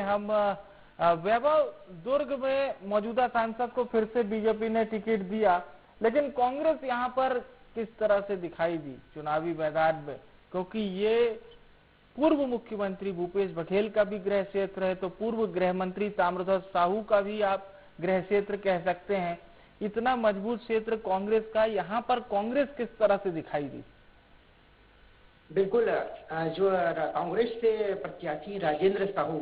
हम वैभव, दुर्ग में मौजूदा सांसद को फिर से बीजेपी ने टिकट दिया, लेकिन कांग्रेस यहाँ पर किस तरह से दिखाई दी चुनावी मैदान में, क्योंकि ये पूर्व मुख्यमंत्री भूपेश बघेल का भी गृह क्षेत्र है, तो पूर्व गृह मंत्री ताम्रध्वज साहू का भी आप गृह क्षेत्र कह सकते हैं। इतना मजबूत क्षेत्र कांग्रेस का, यहाँ पर कांग्रेस किस तरह से दिखाई दी? बिल्कुल, जो कांग्रेस से प्रत्याशी राजेंद्र साहू,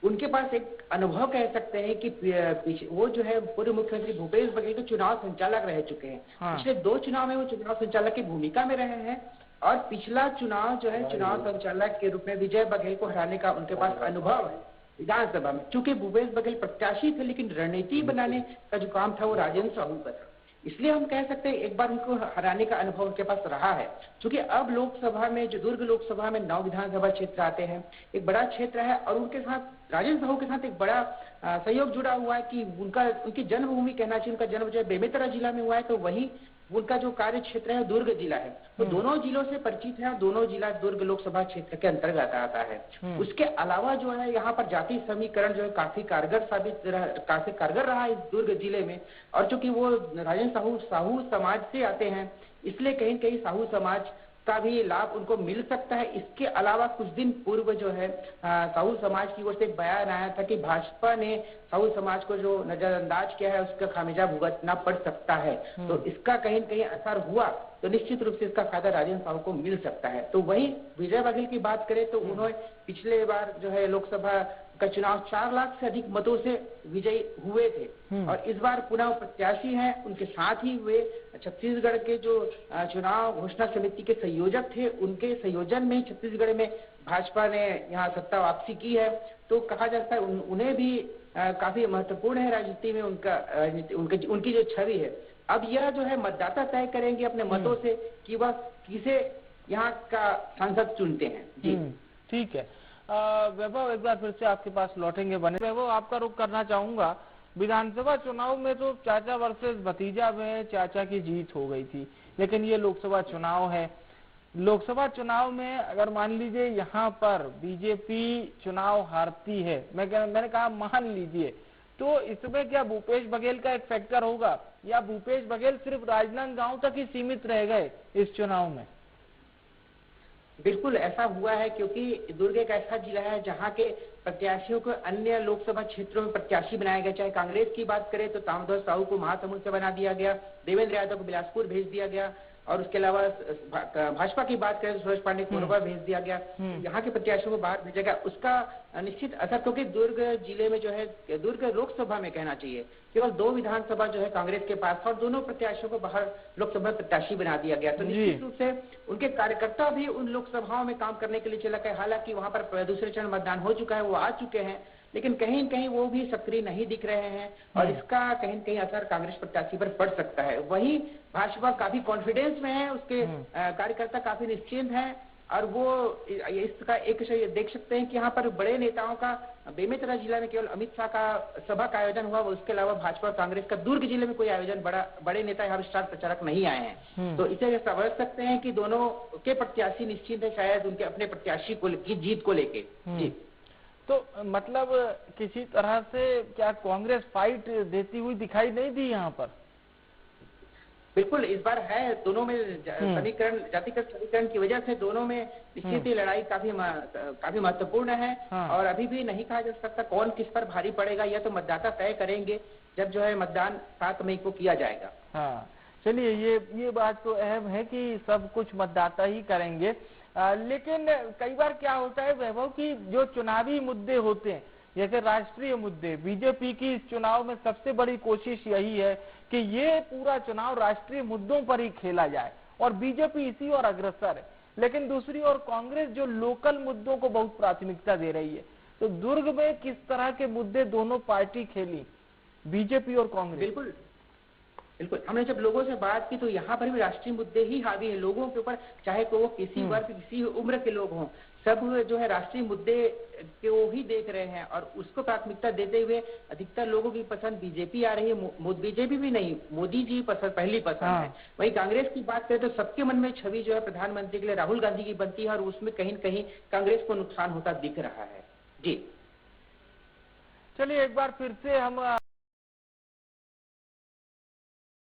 उनके पास एक अनुभव कह सकते हैं कि वो जो है पूर्व मुख्यमंत्री भूपेश बघेल के चुनाव संचालक रह चुके हैं। हाँ। पिछले 2 चुनाव में वो चुनाव संचालक की भूमिका में रहे हैं और पिछला चुनाव जो है चुनाव संचालक के रूप में विजय बघेल को हराने का उनके पास अनुभव है विधानसभा में। चूंकि भूपेश बघेल प्रत्याशी थे, लेकिन रणनीति बनाने का जो काम था वो राजेंद्र साहू का था, इसलिए हम कह सकते हैं एक बार उनको हराने का अनुभव उनके पास रहा है। क्योंकि अब लोकसभा में, जो दुर्ग लोकसभा में 9 विधानसभा क्षेत्र आते हैं, एक बड़ा क्षेत्र है और उनके साथ राजेंद्र साहू के साथ एक बड़ा सहयोग जुड़ा हुआ है कि उनकी जन्मभूमि कहना चाहिए, उनका जन्म जो है बेमेतरा जिला में हुआ है, तो वही उनका जो कार्य क्षेत्र है दुर्ग जिला है। तो दोनों जिलों से परिचित है और दोनों जिला दुर्ग लोकसभा क्षेत्र के अंतर्गत आता है। उसके अलावा जो है यहाँ पर जाति समीकरण जो है काफी कारगर रहा इस दुर्ग जिले में। और चूंकि वो राजेंद्र साहू समाज से आते हैं, इसलिए कहीं कहीं साहू समाज का भी लाभ उनको मिल सकता है। इसके अलावा कुछ दिन पूर्व जो है साहू समाज की ओर से एक बयान आया था कि भाजपा ने साहू समाज को जो नजरअंदाज किया है उसका खामियाजा भुगतना पड़ सकता है। तो इसका कहीं कहीं असर हुआ तो निश्चित रूप से इसका फायदा राजेंद्र साहू को मिल सकता है। तो वही विजय बघेल की बात करें तो उन्होंने पिछले बार जो है लोकसभा का चुनाव 4 लाख से अधिक मतों से विजयी हुए थे और इस बार पुनः प्रत्याशी हैं। उनके साथ ही वे छत्तीसगढ़ के जो चुनाव घोषणा समिति के संयोजक थे, उनके संयोजन में छत्तीसगढ़ में भाजपा ने यहाँ सत्ता वापसी की है। तो कहा जाता है उन्हें भी काफी महत्वपूर्ण है राजनीति में उनकी जो छवि है। अब यह जो है मतदाता तय करेंगे अपने मतों से कि वह किसे यहाँ का सांसद चुनते हैं। जी ठीक है। वैभव, एक बार फिर से आपके पास लौटेंगे। बने वैभव, आपका रुख करना चाहूंगा। विधानसभा चुनाव में तो चाचा वर्सेस भतीजा में चाचा की जीत हो गई थी, लेकिन ये लोकसभा चुनाव है। लोकसभा चुनाव में अगर मान लीजिए यहाँ पर बीजेपी चुनाव हारती है, मैंने कहा मान लीजिए, तो इसमें क्या भूपेश बघेल का एक फैक्टर होगा या भूपेश बघेल सिर्फ राजनांदगांव तक ही सीमित रह गए इस चुनाव में? बिल्कुल ऐसा हुआ है, क्योंकि दुर्ग एक ऐसा जिला है जहां के प्रत्याशियों को अन्य लोकसभा क्षेत्रों में प्रत्याशी बनाया गया। चाहे कांग्रेस की बात करें तो ताम्रध्वज साहू को महासमुंद से बना दिया गया, देवेंद्र यादव को बिलासपुर भेज दिया गया और उसके अलावा भाजपा की बात करें तो सुरेश पांडे को कोरबा भेज दिया गया। यहाँ के प्रत्याशियों को बाहर भेजा गया। उसका निश्चित असर, क्योंकि दुर्ग जिले में जो है दुर्ग लोकसभा में कहना चाहिए केवल 2 विधानसभा जो है कांग्रेस के पास और दोनों प्रत्याशियों को बाहर लोकसभा प्रत्याशी बना दिया गया। तो निश्चित रूप से उनके कार्यकर्ता भी उन लोकसभाओं में काम करने के लिए चला गए। हालांकि वहां पर दूसरे चरण मतदान हो चुका है, वो आ चुके हैं, लेकिन कहीं कहीं वो भी सक्रिय नहीं दिख रहे हैं और इसका कहीं कहीं असर कांग्रेस प्रत्याशी पर पड़ सकता है। वही भाजपा काफी कॉन्फिडेंस में है, उसके कार्यकर्ता काफी निश्चिंत हैं और वो इसका एक विषय देख सकते हैं कि यहाँ पर बड़े नेताओं का बेमेतरा जिला में केवल अमित शाह का सभा का आयोजन हुआ, उसके अलावा भाजपा और कांग्रेस का दुर्ग जिले में कोई आयोजन बड़े नेता यहाँ स्टार प्रचारक नहीं आए हैं। तो इसे समझ सकते हैं कि दोनों के प्रत्याशी निश्चिंत है शायद उनके अपने प्रत्याशी की जीत को लेके। जी, तो मतलब किसी तरह से क्या कांग्रेस फाइट देती हुई दिखाई नहीं दी यहाँ पर? बिल्कुल इस बार है, दोनों में समीकरण, जातिगत समीकरण की वजह से दोनों में निश्चित ही लड़ाई काफी महत्वपूर्ण है। और अभी भी नहीं कहा जा सकता कौन किस पर भारी पड़ेगा, यह तो मतदाता तय करेंगे जब जो है मतदान 7 मई को किया जाएगा। हाँ, चलिए ये बात तो अहम है कि सब कुछ मतदाता ही करेंगे। लेकिन कई बार क्या होता है वैभव की जो चुनावी मुद्दे होते हैं, जैसे राष्ट्रीय मुद्दे, बीजेपी की इस चुनाव में सबसे बड़ी कोशिश यही है कि ये पूरा चुनाव राष्ट्रीय मुद्दों पर ही खेला जाए और बीजेपी इसी ओर अग्रसर है। लेकिन दूसरी ओर कांग्रेस जो लोकल मुद्दों को बहुत प्राथमिकता दे रही है। तो दुर्ग में किस तरह के मुद्दे दोनों पार्टी खेली, बीजेपी और कांग्रेस? बिल्कुल, हमने जब लोगों से बात की तो यहाँ पर भी राष्ट्रीय मुद्दे ही हावी है लोगों के ऊपर, चाहे वो किसी वर्ग किसी उम्र के लोग हों, सब जो है राष्ट्रीय मुद्दे को ही देख रहे हैं और उसको प्राथमिकता देते हुए अधिकतर लोगों की पसंद बीजेपी आ रही है। बीजेपी भी नहीं, मोदी जी पहली पसंद है। वहीं कांग्रेस की बात करें तो सबके मन में छवि जो है प्रधानमंत्री के लिए राहुल गांधी की बनती है और उसमें कहीं न कहीं कांग्रेस को नुकसान होता दिख रहा है। जी, चलिए एक बार फिर से हम